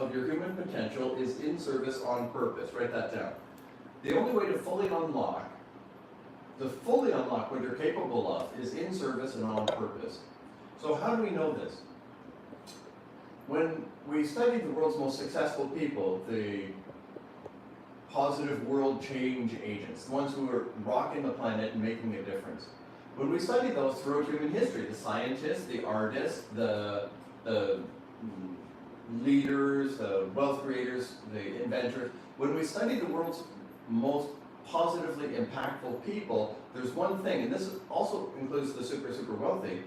of your human potential is in service on purpose. Write that down. The only way to fully unlock what you're capable of is in service and on purpose. So how do we know this? When we studied the world's most successful people, the positive world change agents, the ones who are rocking the planet and making a difference. When we study those throughout human history, the scientists, the artists, the leaders, the wealth creators, the inventors, when we study the world's most positively impactful people, there's one thing, and this also includes the super wealthy,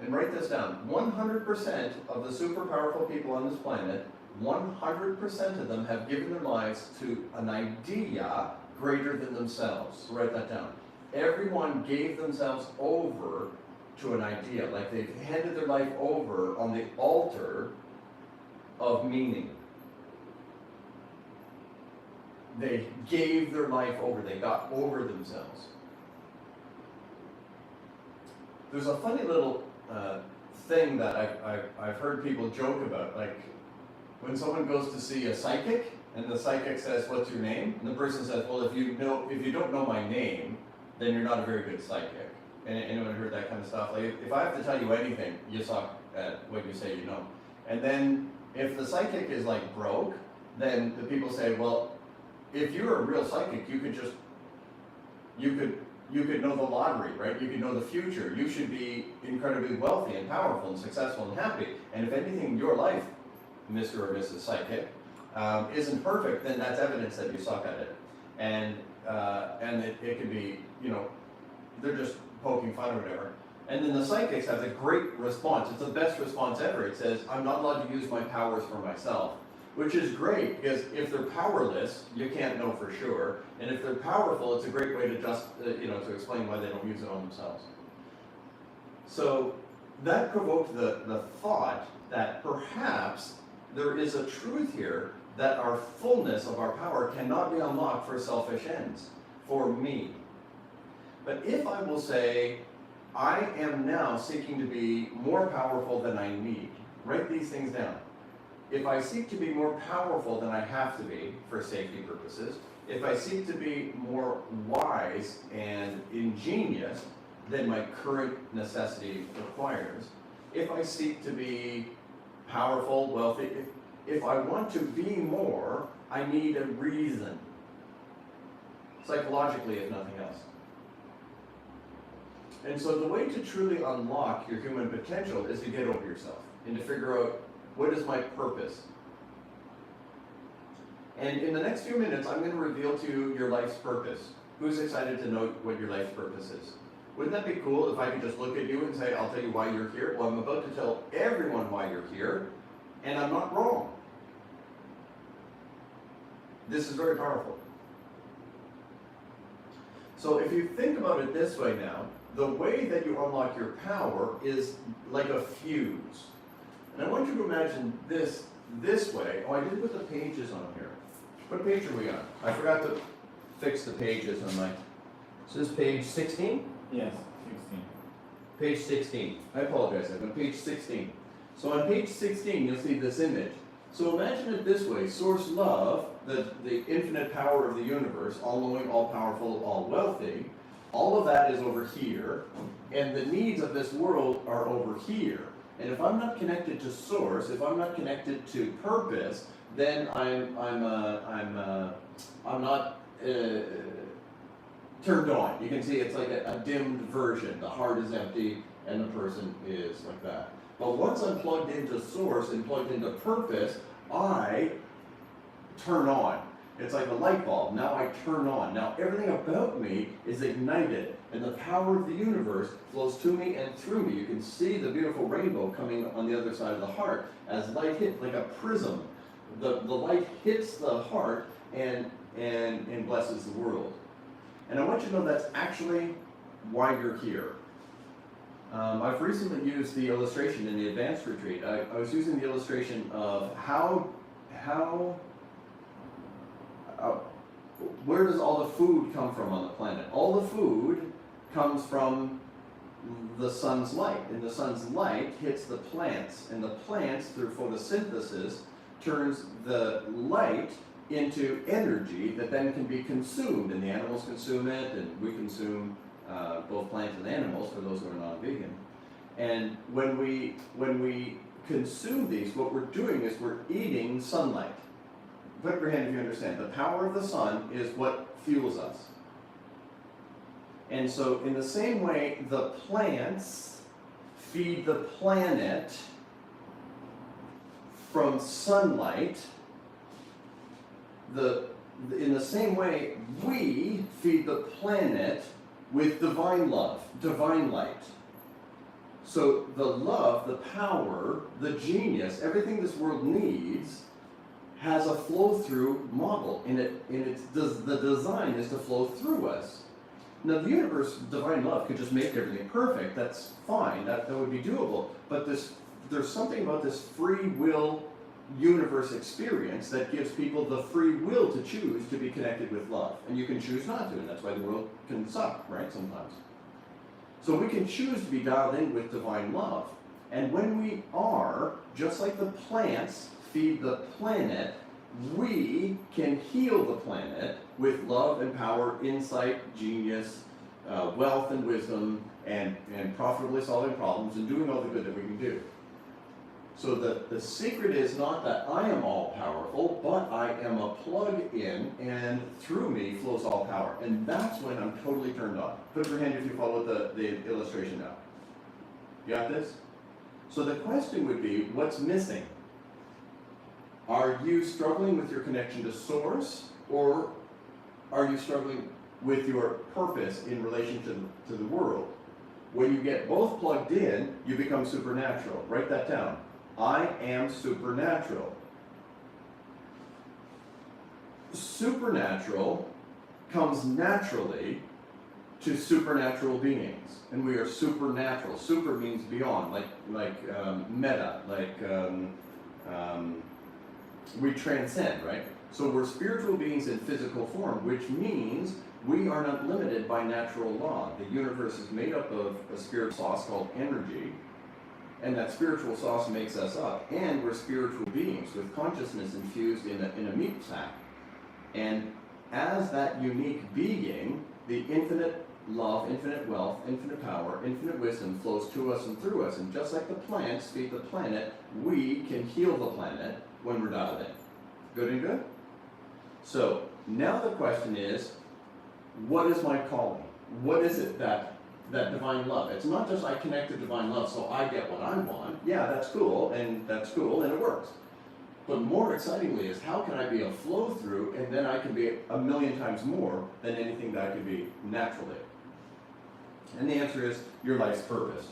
and write this down, 100% of the super powerful people on this planet, 100% of them have given their lives to an idea greater than themselves. So write that down. Everyone gave themselves over to an idea, like they've handed their life over on the altar of meaning. They gave their life over, they got over themselves. There's a funny little thing that I've heard people joke about, like when someone goes to see a psychic and the psychic says, "What's your name?" and the person says, "Well, if you don't know my name, then you're not a very good psychic." Anyone heard that kind of stuff? Like, if I have to tell you anything, you suck at what you say you know. And then if the psychic is like broke, then the people say, "Well, if you're a real psychic, you could know the lottery, right? You could know the future. You should be incredibly wealthy and powerful and successful and happy. And if anything in your life, Mr. or Mrs. Psychic, isn't perfect, then that's evidence that you suck at it." And it can be, they're just poking fun or whatever. And then the psychics have a great response. It's the best response ever. It says, "I'm not allowed to use my powers for myself." Which is great, because if they're powerless, you can't know for sure. And if they're powerful, it's a great way to to explain why they don't use it on themselves. So that provoked the thought that perhaps there is a truth here that our fullness of our power cannot be unlocked for selfish ends, for me. But if I will say, I am now seeking to be more powerful than I need, write these things down. If I seek to be more powerful than I have to be for safety purposes, if I seek to be more wise and ingenious than my current necessity requires, if I seek to be powerful, wealthy, if I want to be more, I need a reason. Psychologically, if nothing else. And so the way to truly unlock your human potential is to get over yourself and to figure out, what is my purpose? And in the next few minutes, I'm going to reveal to you your life's purpose. Who's excited to know what your life's purpose is? Wouldn't that be cool if I could just look at you and say, I'll tell you why you're here? Well, I'm about to tell everyone why you're here, and I'm not wrong. This is very powerful. So if you think about it this way now, the way that you unlock your power is like a fuse. And I want you to imagine this way. Oh, I didn't put the pages on here. What page are we on? I forgot to fix the pages on my... Is this page 16? Yes, 16. Page 16. I apologize, I'm on page 16. So on page 16, you'll see this image. So imagine it this way. Source love, the infinite power of the universe, all-knowing, all-powerful, all-wealthy, all of that is over here, and the needs of this world are over here. And if I'm not connected to source, if I'm not connected to purpose, then I'm not turned on. You can see it's like a dimmed version. The heart is empty, and the person is like that. But once I'm plugged into source and plugged into purpose, I turn on. It's like a light bulb. Now I turn on. Now everything about me is ignited, and the power of the universe flows to me and through me. You can see the beautiful rainbow coming on the other side of the heart as light hits, like a prism. The light hits the heart and blesses the world. And I want you to know that's actually why you're here. I've recently used the illustration in the advanced retreat. I was using the illustration of where does all the food come from on the planet? All the food comes from the sun's light, and the sun's light hits the plants, and the plants, through photosynthesis, turns the light into energy that then can be consumed, and the animals consume it, and we consume both plants and animals, for those who are non-vegan. And when we consume these, what we're doing is we're eating sunlight. Put up your hand if you understand. The power of the sun is what fuels us. And so in the same way, the plants feed the planet from sunlight, in the same way, we feed the planet with divine love, divine light. So the love, the power, the genius, everything this world needs has a flow-through model, and the design is to flow through us. Now the universe, divine love, could just make everything perfect. That's fine. That would be doable. But there's something about this free will universe experience that gives people the free will to choose to be connected with love. And you can choose not to, and that's why the world can suck, right, sometimes. So we can choose to be dialed in with divine love. And when we are, just like the plants feed the planet, we can heal the planet with love and power, insight, genius, wealth and wisdom, and profitably solving problems and doing all the good that we can do. So the secret is not that I am all powerful, but I am a plug-in, and through me flows all power. And that's when I'm totally turned on. Put your hand if you follow the illustration now. You got this? So the question would be, what's missing? Are you struggling with your connection to Source, or are you struggling with your purpose in relation to the world? When you get both plugged in, you become supernatural. Write that down. I am supernatural. Supernatural comes naturally to supernatural beings, and we are supernatural. Super means beyond, like meta, we transcend, right? So we're spiritual beings in physical form, which means we are not limited by natural law. The universe is made up of a spiritual sauce called energy, and that spiritual sauce makes us up. And we're spiritual beings with consciousness infused in a meat sack. And as that unique being, the infinite love, infinite wealth, infinite power, infinite wisdom flows to us and through us. And just like the plants feed the planet, we can heal the planet when we're dialed in. Good and good? So now the question is, what is my calling? What is it that divine love? It's not just I connect to divine love so I get what I want. Yeah, that's cool, and it works. But more excitingly is, how can I be a flow through, and then I can be a million times more than anything that I could be naturally? And the answer is your life's purpose.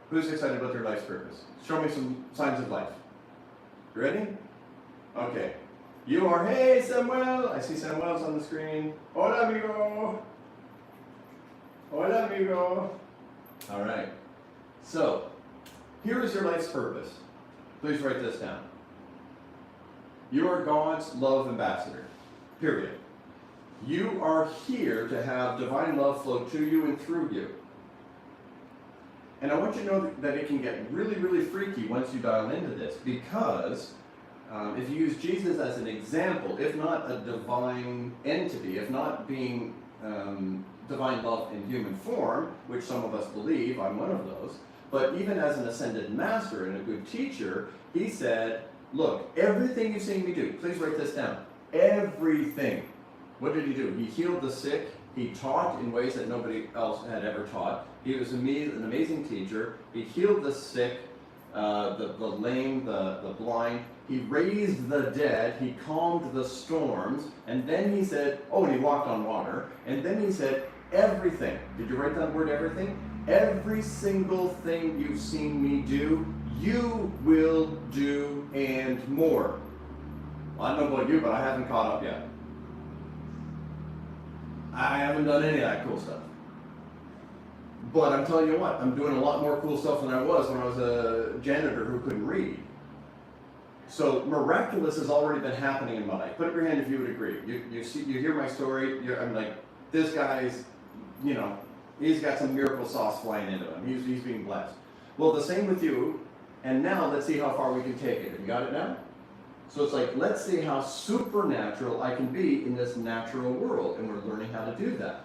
Who's excited about their life's purpose? Show me some signs of life. You ready? Okay. You are, hey Samuel! I see Samuel's on the screen. Hola amigo! Hola amigo! Alright. So, here is your life's purpose. Please write this down. You are God's love ambassador. Period. You are here to have divine love flow to you and through you. And I want you to know that it can get really, really freaky once you dial into this, because if you use Jesus as an example, if not a divine entity, if not being divine love in human form, which some of us believe, I'm one of those, but even as an ascended master and a good teacher, he said, look, everything you've seen me do, please write this down, everything. What did he do? He healed the sick. He taught in ways that nobody else had ever taught. He was an amazing teacher. He healed the sick, the lame, the blind. He raised the dead. He calmed the storms. And then he said, oh, and he walked on water. And then he said, everything. Did you write that word, everything? Every single thing you've seen me do, you will do and more. Well, I don't know about you, but I haven't caught up yet. I haven't done any of that cool stuff. But I'm telling you what, I'm doing a lot more cool stuff than I was when I was a janitor who couldn't read. So miraculous has already been happening in my life. Put up your hand if you would agree. You hear my story, I'm like, this guy's, he's got some miracle sauce flying into him. He's being blessed. Well, the same with you. And now let's see how far we can take it. Have you got it now? So it's like, let's see how supernatural I can be in this natural world, and we're learning how to do that.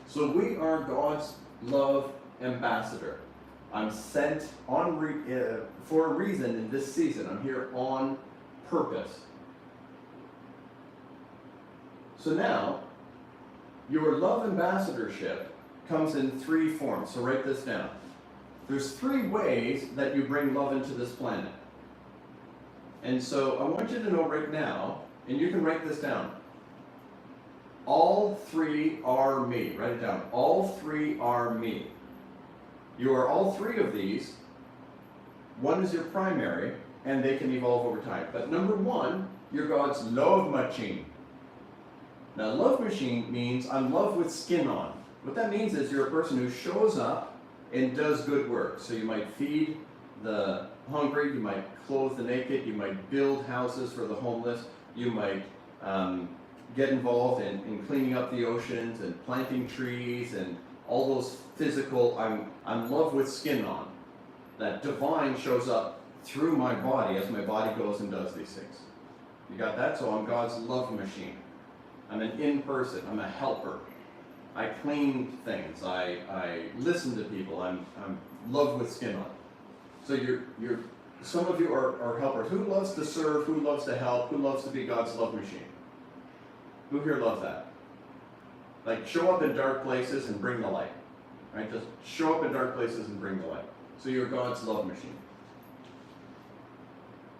So we are God's love ambassador. I'm sent for a reason in this season. I'm here on purpose. So now, your love ambassadorship comes in 3 forms. So write this down. There's 3 ways that you bring love into this planet. And so I want you to know right now, and you can write this down. All 3 are me. Write it down. All 3 are me. You are all 3 of these. One is your primary, and they can evolve over time. But number 1, you're God's love machine. Now, love machine means I'm love with skin on. What that means is you're a person who shows up and does good work. So you might feed the hungry, you might clothe the naked, you might build houses for the homeless, you might get involved in cleaning up the oceans and planting trees and all those physical, I'm love with skin on. That divine shows up through my body as my body goes and does these things. You got that? So I'm God's love machine. I'm an in-person, I'm a helper. I clean things, I listen to people, I'm love with skin on. So you're some of you are helpers. Who loves to serve? Who loves to help? Who loves to be God's love machine? Who here loves that? Like, show up in dark places and bring the light. Right? Just show up in dark places and bring the light. So you're God's love machine.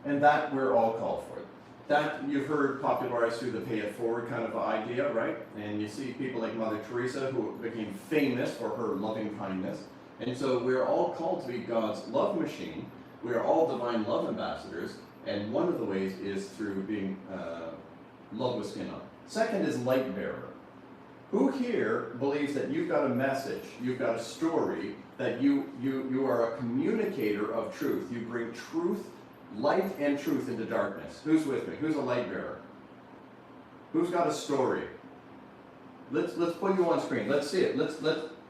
And that we're all called for. That you've heard popularized through the pay it forward kind of idea, right? And you see people like Mother Teresa who became famous for her loving kindness. And so we're all called to be God's love machine. We are all divine love ambassadors, and one of the ways is through being love with skin on. Second is Lightbearer. Who here believes that you've got a message, you've got a story, that you are a communicator of truth? You bring truth, light and truth into darkness. Who's with me? Who's a Lightbearer? Who's got a story? Let's put you on screen. Let's see it. Let's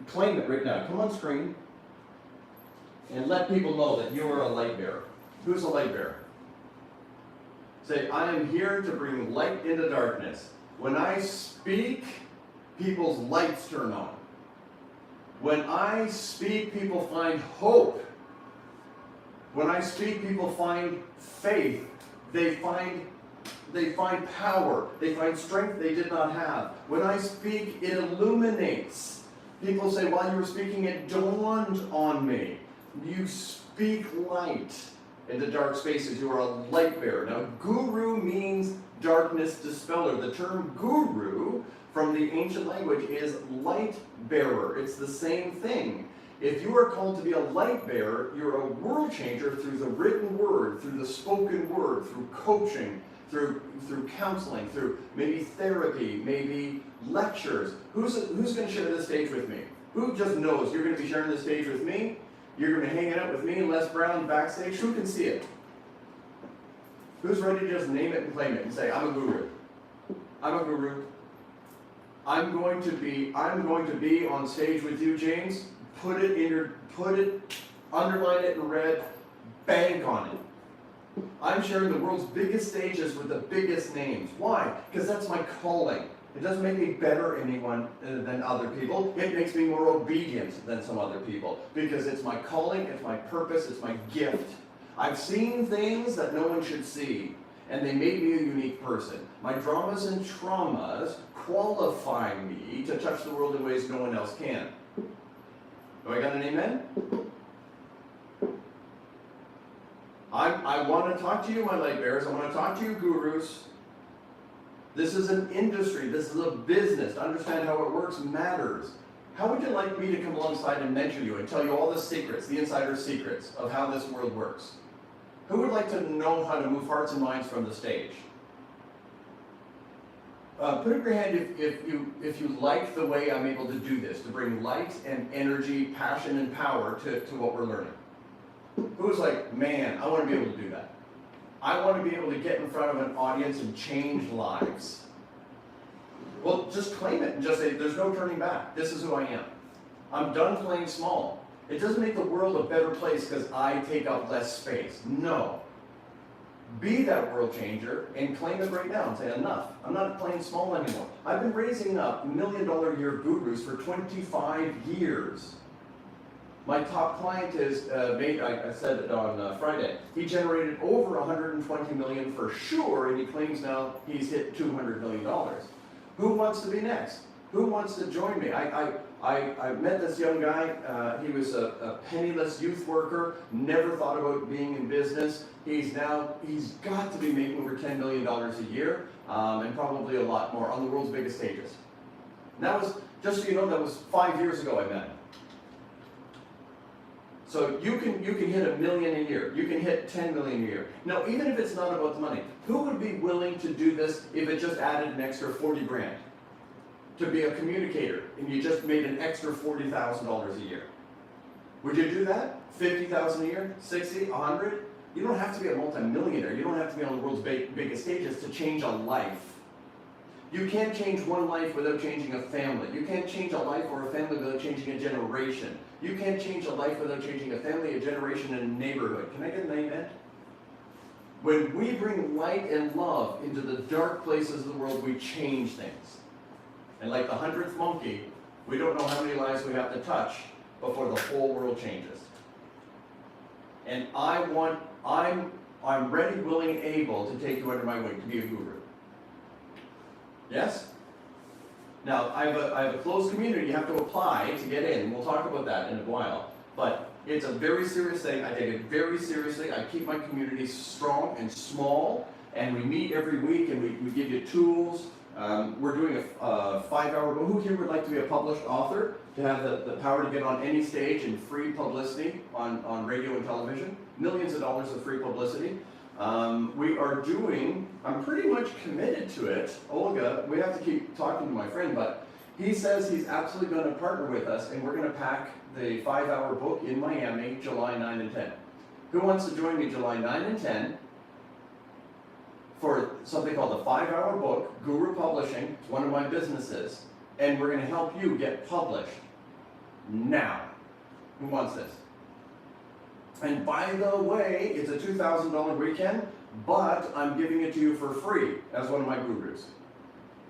claim it right now. Come on screen and let people know that you are a Lightbearer. Who's a Lightbearer? Say, I am here to bring light into darkness. When I speak, people's lights turn on. When I speak, people find hope. When I speak, people find faith. They find power. They find strength they did not have. When I speak, it illuminates. People say, while you were speaking, it dawned on me. You speak light into dark spaces. You are a light bearer. Now, guru means darkness dispeller. The term guru from the ancient language is light bearer. It's the same thing. If you are called to be a light bearer, you're a world changer through the written word, through the spoken word, through coaching, through counseling, through maybe therapy, maybe lectures. Who's going to share this stage with me? Who just knows you're going to be sharing this stage with me? You're going to be hanging out with me and Les Brown backstage? Who can see it? Who's ready to just name it and claim it and say, I'm a guru? I'm a guru. I'm going to be on stage with you, James. Underline it in red, bank on it. I'm sharing the world's biggest stages with the biggest names. Why? Because that's my calling. It doesn't make me better anyone than other people. It makes me more obedient than some other people. Because it's my calling, it's my purpose, it's my gift. I've seen things that no one should see, and they made me a unique person. My dramas and traumas qualify me to touch the world in ways no one else can. Do I got an amen? I want to talk to you, my light bearers. I want to talk to you, gurus. This is an industry. This is a business. To understand how it works matters. How would you like me to come alongside and mentor you and tell you all the secrets, the insider secrets of how this world works? Who would like to know how to move hearts and minds from the stage? Put up your hand if you like the way I'm able to do this, to bring light and energy, passion and power to what we're learning. Who's like, man, I want to be able to do that. I want to be able to get in front of an audience and change lives. Well, just claim it and just say, there's no turning back. This is who I am. I'm done playing small. It doesn't make the world a better place because I take up less space. No. Be that world changer and claim it right now and say, enough. I'm not playing small anymore. I've been raising up $1 million a year gurus for 25 years. My top client is, I said it on Friday, he generated over $120 million for sure, and he claims now he's hit $200 million. Who wants to be next? Who wants to join me? I met this young guy, he was a penniless youth worker, never thought about being in business. He's got to be making over $10 million a year, and probably a lot more on the world's biggest stages. And that was, just so you know, that was 5 years ago I met him. So you can hit $1 million a year, you can hit 10 million a year. Now, even if it's not about the money, who would be willing to do this if it just added an extra 40 grand? To be a communicator, and you just made an extra $40,000 a year. Would you do that? 50,000 a year? 60? 100? You don't have to be a multimillionaire. You don't have to be on the world's biggest stages to change a life. You can't change one life without changing a family. You can't change a life or a family without changing a generation. You can't change a life without changing a family, a generation, and a neighborhood. Can I get an amen? When we bring light and love into the dark places of the world, we change things. And like the 100th monkey, we don't know how many lives we have to touch before the whole world changes. And I'm ready, willing, and able to take you under my wing to be a guru. Yes? Now, I have a closed community. You have to apply to get in. We'll talk about that in a while. But it's a very serious thing. I take it very seriously. I keep my community strong and small. And we meet every week and we give you tools. We're doing a 5-hour book. Who here would like to be a published author? To have the power to get on any stage and free publicity on radio and television? Millions of dollars of free publicity. We are doing, I'm pretty much committed to it. Olga, we have to keep talking to my friend, but he says he's absolutely going to partner with us, and we're going to pack the 5-hour book in Miami, July 9 and 10. Who wants to join me July 9 and 10 for something called the 5-hour book, Guru Publishing, it's one of my businesses, and we're going to help you get published now. Who wants this? And by the way, it's a $2,000 weekend, but I'm giving it to you for free as one of my gurus.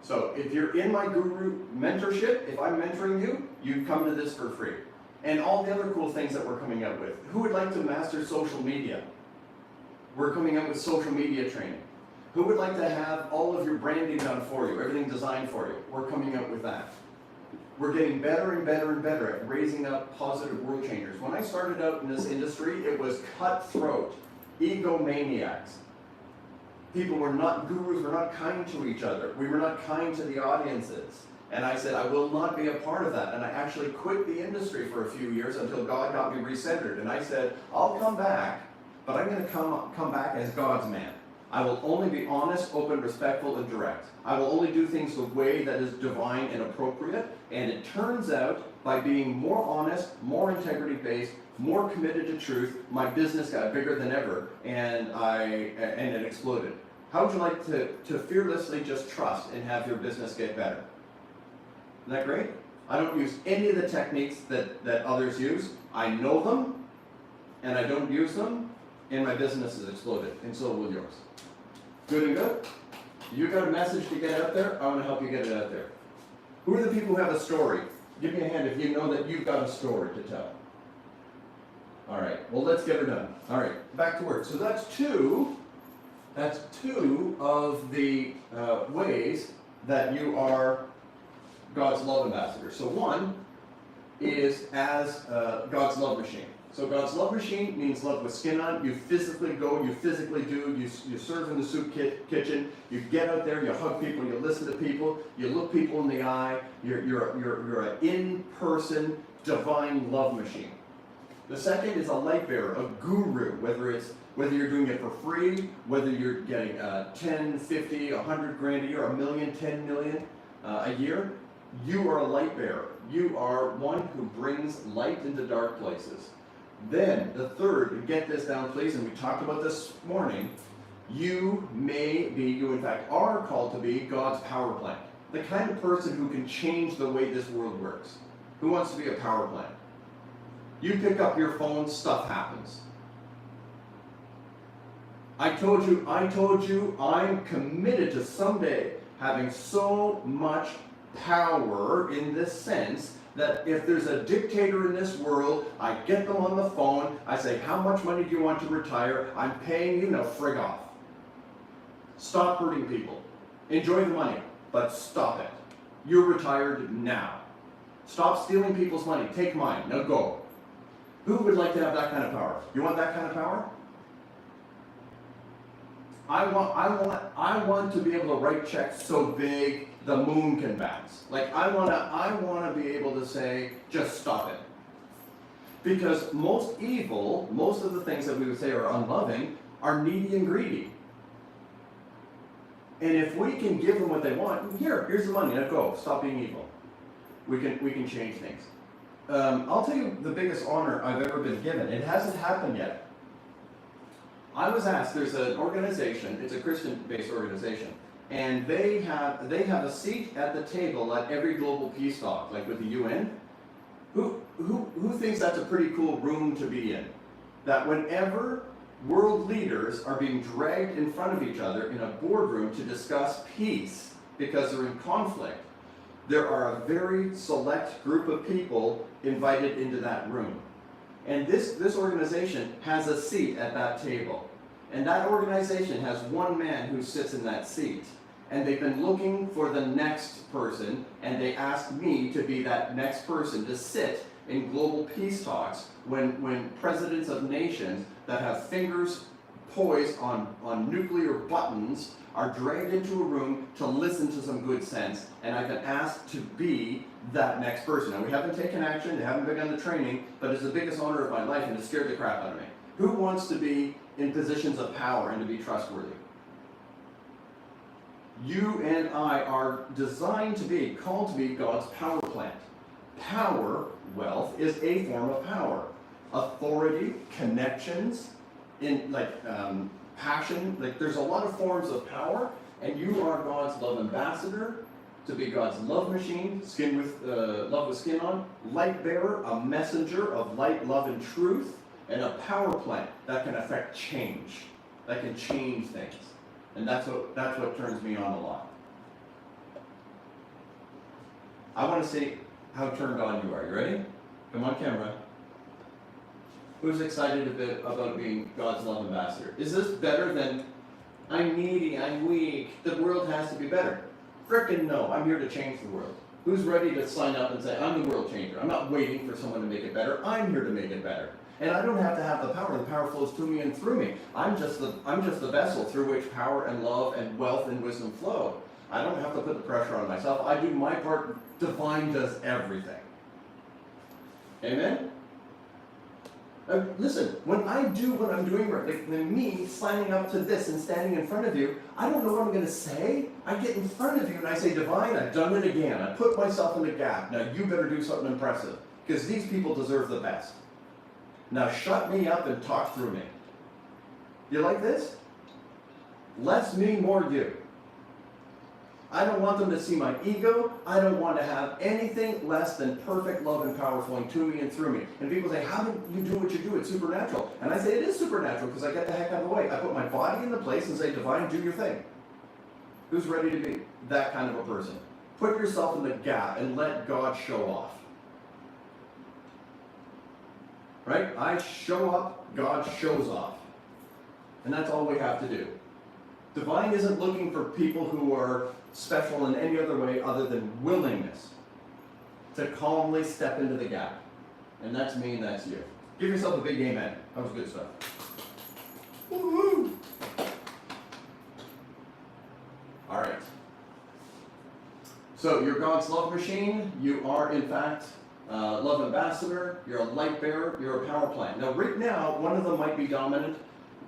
So if you're in my guru mentorship, if I'm mentoring you, you come to this for free. And all the other cool things that we're coming up with. Who would like to master social media? We're coming up with social media training. Who would like to have all of your branding done for you, everything designed for you? We're coming up with that. We're getting better and better and better at raising up positive world changers. When I started out in this industry, it was cutthroat, egomaniacs. People were not gurus, were not kind to each other. We were not kind to the audiences. And I said, I will not be a part of that. And I actually quit the industry for a few years until God got me recentered. And I said, I'll come back, but I'm going to come back as God's man. I will only be honest, open, respectful, and direct. I will only do things the way that is divine and appropriate. And it turns out, by being more honest, more integrity-based, more committed to truth, my business got bigger than ever, and it exploded. How would you like to fearlessly just trust and have your business get better? Isn't that great? I don't use any of the techniques that others use. I know them, and I don't use them, and my business has exploded, and so will yours. Good and good? You got a message to get out there? I want to help you get it out there. Who are the people who have a story? Give me a hand if you know that you've got a story to tell. All right, well, let's get her done. All right, back to work. So that's two of the ways that you are God's love ambassador. So one is as God's love machine. So God's love machine means love with skin on. You physically go, you physically do, you serve in the soup kitchen, you get out there, you hug people, you listen to people, you look people in the eye, you're an in-person divine love machine. The second is a Lightbearer, a guru, whether you're doing it for free, whether you're getting 10, 50, 100 grand a year, a million, 10 million a year, you are a Lightbearer. You are one who brings light into dark places. Then, the third, get this down please, and we talked about this morning, you in fact are called to be God's power plant. The kind of person who can change the way this world works. Who wants to be a power plant? You pick up your phone, stuff happens. I told you, I'm committed to someday having so much power in this sense that if there's a dictator in this world, I get them on the phone, I say, how much money do you want to retire? I'm paying you, now frig off. Stop hurting people. Enjoy the money, but stop it. You're retired now. Stop stealing people's money. Take mine. Now go. Who would like to have that kind of power? You want that kind of power? I want to be able to write checks so big the moon can bounce. Like I want to be able to say, just stop it. Because most evil, most of the things that we would say are unloving, are needy and greedy. And if we can give them what they want, here's the money, now go, stop being evil. We can change things. I'll tell you the biggest honor I've ever been given. It hasn't happened yet. I was asked, there's an organization, it's a Christian-based organization, and they have a seat at the table at every global peace talk, like with the UN. Who thinks that's a pretty cool room to be in? That whenever world leaders are being dragged in front of each other in a boardroom to discuss peace because they're in conflict, there are a very select group of people invited into that room. And this organization has a seat at that table. And that organization has one man who sits in that seat. And they've been looking for the next person, and they asked me to be that next person to sit in global peace talks when presidents of nations that have fingers poised on nuclear buttons are dragged into a room to listen to some good sense, and I've been asked to be that next person. Now, we haven't taken action, they haven't begun the training, but it's the biggest honor of my life, and it scared the crap out of me. Who wants to be in positions of power and to be trustworthy? You and I are designed to be, called to be God's power plant. Power, wealth, is a form of power. Authority, connections, passion, like there's a lot of forms of power, and you are God's love ambassador, to be God's love machine, love with skin on, light bearer, a messenger of light, love, and truth, and a power plant that can affect change, that can change things. And that's what turns me on a lot. I want to see how turned on you are. You ready? Come on, camera. Who's excited a bit about being God's love ambassador? Is this better than, I'm needy, I'm weak, the world has to be better? Frickin' no, I'm here to change the world. Who's ready to sign up and say, I'm the world changer? I'm not waiting for someone to make it better, I'm here to make it better. And I don't have to have the power flows to me and through me. I'm just the vessel through which power and love and wealth and wisdom flow. I don't have to put the pressure on myself. I do my part, divine does everything. Amen? Listen, when I do what I'm doing right, like me signing up to this and standing in front of you, I don't know what I'm going to say. I get in front of you and I say, Divine, I've done it again. I put myself in the gap. Now you better do something impressive, because these people deserve the best. Now shut me up and talk through me. You like this? Less me, more you. I don't want them to see my ego. I don't want to have anything less than perfect love and power flowing to me and through me. And people say, how do you do what you do? It's supernatural. And I say, it is supernatural because I get the heck out of the way. I put my body in the place and say, Divine, do your thing. Who's ready to be that kind of a person? Put yourself in the gap and let God show off. Right? I show up, God shows off. And that's all we have to do. Divine isn't looking for people who are special in any other way other than willingness to calmly step into the gap. And that's me and that's you. Give yourself a big amen. That was good stuff. Woo-hoo! All right. So you're God's love machine. You are, in fact, love ambassador. You're a light bearer. You're a power plant. Now, right now, one of them might be dominant.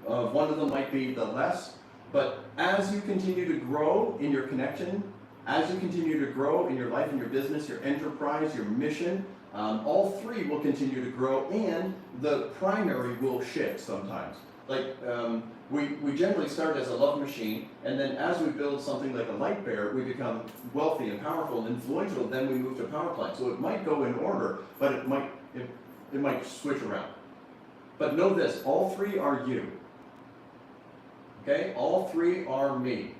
One of them might be the less. But as you continue to grow in your connection, as you continue to grow in your life, in your business, your enterprise, your mission, all three will continue to grow, and the primary will shift sometimes. Like, we generally start as a love machine, and then as we build something like a light bearer, we become wealthy and powerful and influential, then we move to power plant. So it might go in order, but It might switch around. But know this, all three are you. Okay? All three are me.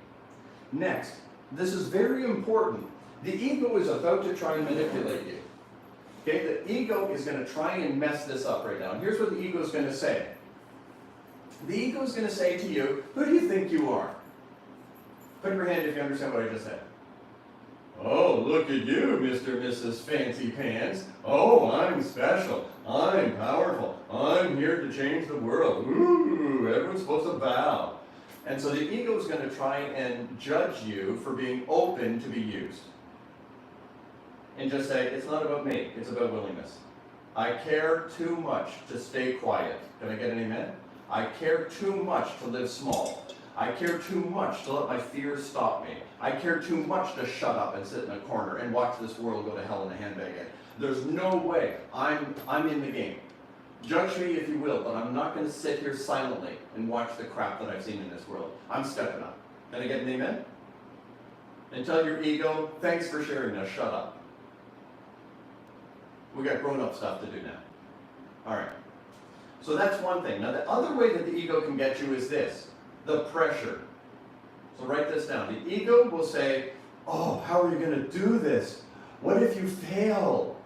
Next, this is very important. The ego is about to try and manipulate you. Okay? The ego is going to try and mess this up right now. And here's what the ego is going to say. The ego is going to say to you, who do you think you are? Put your hand if you understand what I just said. Oh, look at you, Mr. and Mrs. Fancy Pants. Oh, I'm special. I'm powerful. I'm here to change the world. Ooh, everyone's supposed to bow. And so the ego is going to try and judge you for being open to be used. And just say, it's not about me, it's about willingness. I care too much to stay quiet. Can I get an amen? I care too much to live small. I care too much to let my fears stop me. I care too much to shut up and sit in a corner and watch this world go to hell in a handbag. There's no way. I'm in the game. Judge me if you will, but I'm not going to sit here silently and watch the crap that I've seen in this world. I'm stepping up. Can I get an amen? And tell your ego, thanks for sharing, now shut up. We got grown-up stuff to do now. All right. So that's one thing. Now the other way that the ego can get you is this, the pressure. So write this down. The ego will say, oh, how are you going to do this? What if you fail?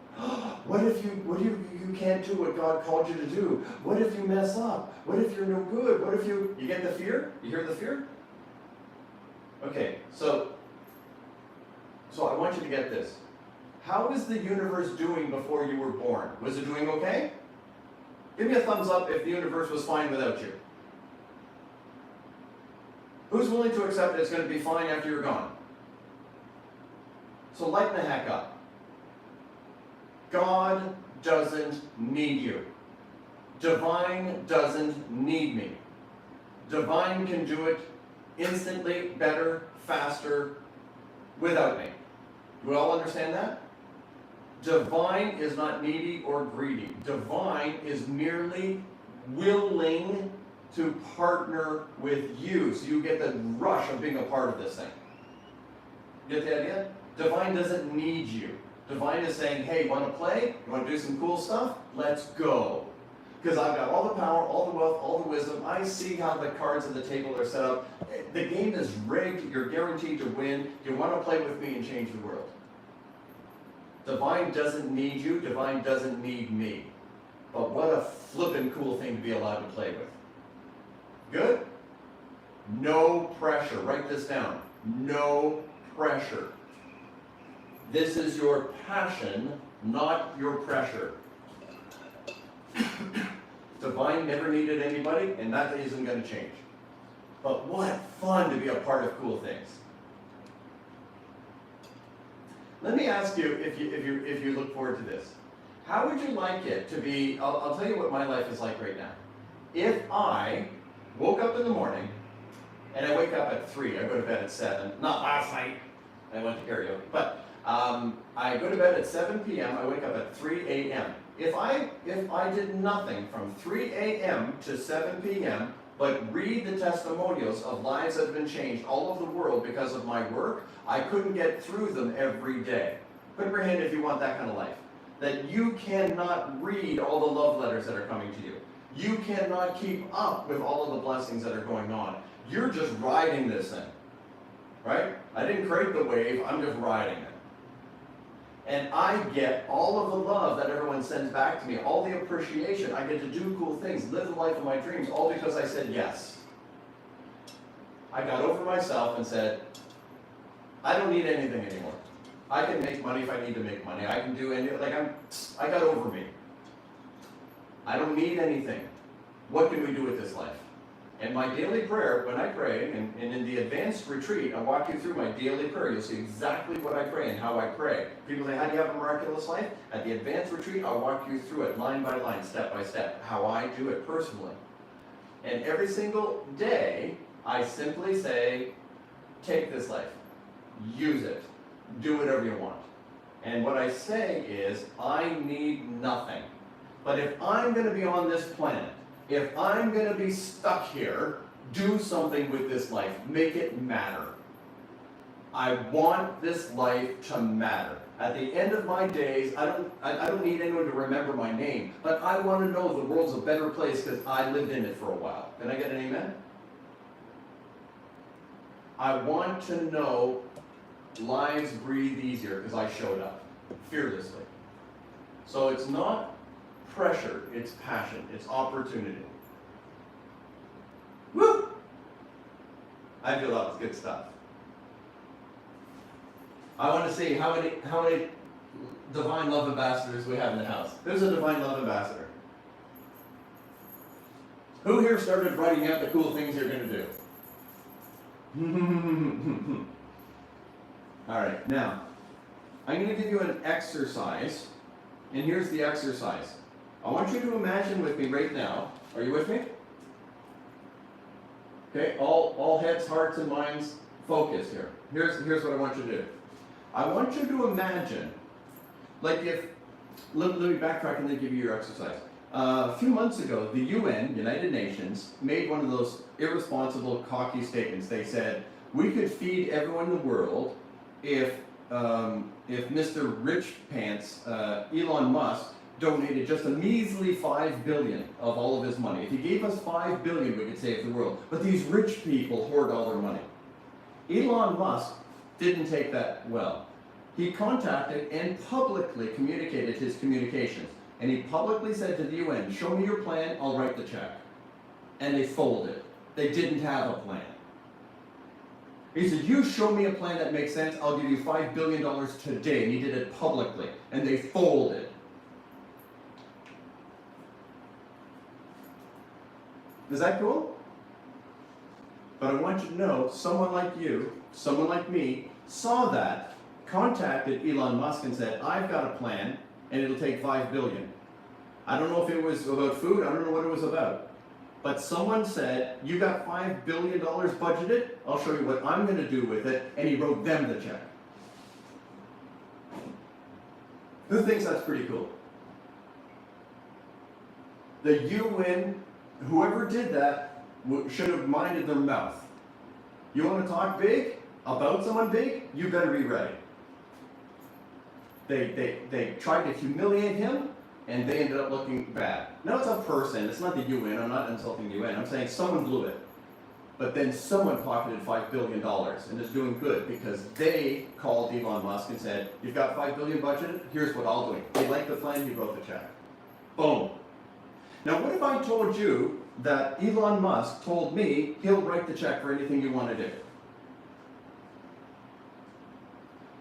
What if you can't do what God called you to do? What if you mess up? What if you're no good? What if you get the fear? You hear the fear? Okay, so I want you to get this. How was the universe doing before you were born? Was it doing okay? Give me a thumbs up if the universe was fine without you. Who's willing to accept that it's going to be fine after you're gone? So lighten the heck up. God doesn't need you. Divine doesn't need me. Divine can do it instantly, better, faster, without me. Do we all understand that? Divine is not needy or greedy. Divine is merely willing to partner with you, so you get the rush of being a part of this thing. Get the idea? Divine doesn't need you. Divine is saying, hey, want to play? You want to do some cool stuff? Let's go. Because I've got all the power, all the wealth, all the wisdom. I see how the cards at the table are set up. The game is rigged. You're guaranteed to win. You want to play with me and change the world. Divine doesn't need you. Divine doesn't need me. But what a flippin' cool thing to be allowed to play with. Good? No pressure. Write this down. No pressure. This is your passion, not your pressure. Divine never needed anybody, and that isn't going to change. But what fun to be a part of cool things. Let me ask you, if you look forward to this, how would you like it to be? I'll tell you what my life is like right now. If I woke up in the morning, and I wake up at 3, I go to bed at 7. Not last night. I went to karaoke, but I go to bed at 7 p.m. I wake up at 3 a.m. If I did nothing from 3 a.m. to 7 p.m. but read the testimonials of lives that have been changed all over the world because of my work, I couldn't get through them every day. Put up your hand if you want that kind of life. That you cannot read all the love letters that are coming to you. You cannot keep up with all of the blessings that are going on. You're just riding this thing, right? I didn't create the wave, I'm just riding it. And I get all of the love that everyone sends back to me, all the appreciation. I get to do cool things, live the life of my dreams, all because I said yes. I got over myself and said, I don't need anything anymore. I can make money if I need to make money. I can do anything. I got over me. I don't need anything. What can we do with this life? And my daily prayer, when I pray, and in the advanced retreat, I walk you through my daily prayer. You'll see exactly what I pray and how I pray. People say, how do you have a miraculous life? At the advanced retreat, I'll walk you through it line by line, step by step, how I do it personally. And every single day, I simply say, take this life, use it, do whatever you want. And what I say is, I need nothing. But if I'm going to be on this planet, if I'm going to be stuck here, do something with this life. Make it matter. I want this life to matter. At the end of my days, I don't need anyone to remember my name, but I want to know the world's a better place because I lived in it for a while. Can I get an amen? I want to know lives breathe easier because I showed up fearlessly. So it's not pressure, it's passion, it's opportunity. Woo! I feel that was good stuff. I want to see how many divine love ambassadors we have in the house. There's a divine love ambassador. Who here started writing out the cool things you're going to do? All right, now, I'm going to give you an exercise, and here's the exercise. I want you to imagine with me right now. Are you with me? Okay, all heads, hearts, and minds focus here. Here's what I want you to do. I want you to imagine, like if, let me backtrack and then give you your exercise. A few months ago, the UN, United Nations, made one of those irresponsible, cocky statements. They said, we could feed everyone in the world if Mr. Rich Pants, Elon Musk, donated just a measly $5 billion of all of his money. If he gave us $5 billion, we could save the world. But these rich people hoard all their money. Elon Musk didn't take that well. He contacted and publicly communicated his communications. And he publicly said to the UN, show me your plan, I'll write the check. And they folded. They didn't have a plan. He said, you show me a plan that makes sense, I'll give you $5 billion today. And he did it publicly. And they folded. Is that cool? But I want you to know, someone like you, someone like me, saw that, contacted Elon Musk and said, I've got a plan, and it'll take $5 billion. I don't know if it was about food, I don't know what it was about. But someone said, you got $5 billion budgeted, I'll show you what I'm going to do with it, and he wrote them the check. Who thinks that's pretty cool? The UN, whoever did that, should have minded their mouth. You want to talk big? About someone big? You better be ready. They tried to humiliate him, and they ended up looking bad. Now it's a person, it's not the UN, I'm not insulting the UN, I'm saying someone blew it. But then someone pocketed $5 billion and is doing good because they called Elon Musk and said, you've got $5 billion budgeted, here's what I'll do. They liked the plan, he wrote the check. Boom. Now what if I told you that Elon Musk told me he'll write the check for anything you want to do?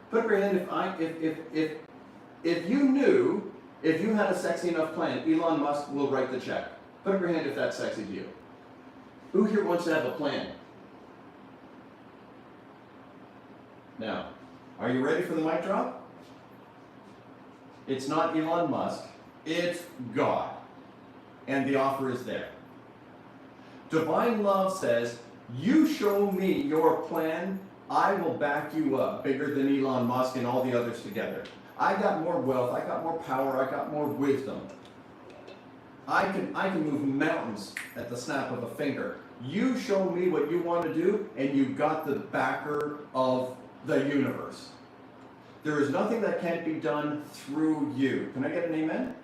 Put up your hand if you knew, if you had a sexy enough plan, Elon Musk will write the check. Put up your hand if that's sexy to you. Who here wants to have a plan? Now, are you ready for the mic drop? It's not Elon Musk, it's God. And the offer is there. Divine love says, you show me your plan, I will back you up bigger than Elon Musk and all the others together. I got more wealth, I got more power, I got more wisdom. I can move mountains at the snap of a finger. You show me what you want to do, and you got the backer of the universe. There is nothing that can't be done through you. Can I get an amen?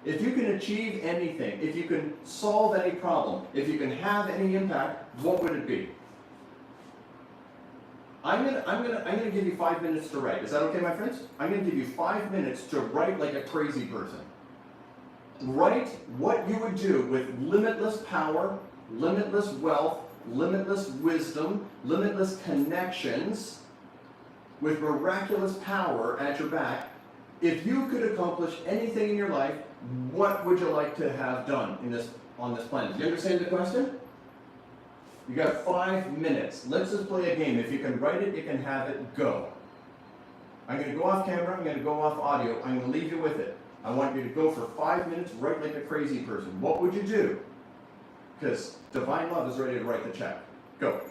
If you can achieve anything, if you can solve any problem, if you can have any impact, what would it be? I'm gonna give you 5 minutes to write. Is that okay, my friends? I'm gonna give you 5 minutes to write like a crazy person. Write what you would do with limitless power, limitless wealth, limitless wisdom, limitless connections, with miraculous power at your back. If you could accomplish anything in your life, what would you like to have done on this planet? Do you understand the question? You got 5 minutes. Let's just play a game. If you can write it, you can have it. Go. I'm going to go off camera. I'm going to go off audio. I'm going to leave you with it. I want you to go for 5 minutes, write like a crazy person. What would you do? Because divine love is ready to write the check. Go.